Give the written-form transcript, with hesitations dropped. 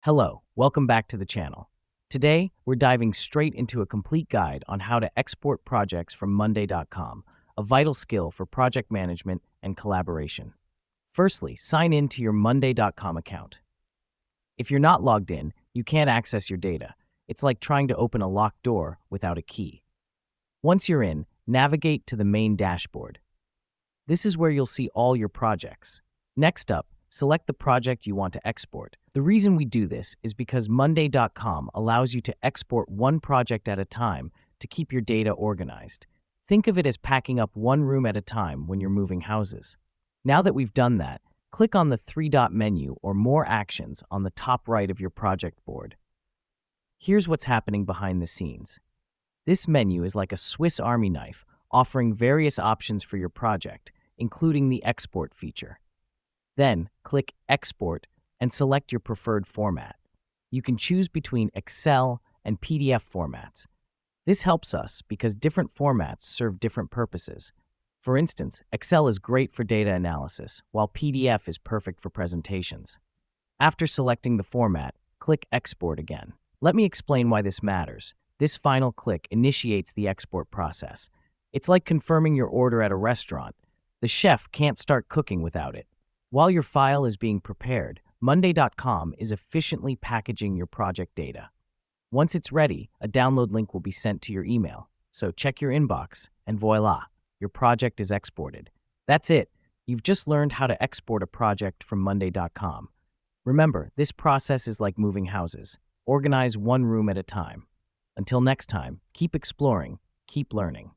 Hello, welcome back to the channel. Today, we're diving straight into a complete guide on how to export projects from Monday.com, a vital skill for project management and collaboration. Firstly, sign in to your Monday.com account. If you're not logged in, you can't access your data. It's like trying to open a locked door without a key. Once you're in, navigate to the main dashboard. This is where you'll see all your projects. Next up, select the project you want to export. The reason we do this is because Monday.com allows you to export one project at a time to keep your data organized. Think of it as packing up one room at a time when you're moving houses. Now that we've done that, click on the three-dot menu or More Actions on the top right of your project board. Here's what's happening behind the scenes. This menu is like a Swiss Army knife, offering various options for your project, including the export feature. Then, click Export and select your preferred format. You can choose between Excel and PDF formats. This helps us because different formats serve different purposes. For instance, Excel is great for data analysis, while PDF is perfect for presentations. After selecting the format, click Export again. Let me explain why this matters. This final click initiates the export process. It's like confirming your order at a restaurant. The chef can't start cooking without it. While your file is being prepared, Monday.com is efficiently packaging your project data. Once it's ready, a download link will be sent to your email. So check your inbox, and voila, your project is exported. That's it. You've just learned how to export a project from Monday.com. Remember, this process is like moving houses. Organize one room at a time. Until next time, keep exploring, keep learning.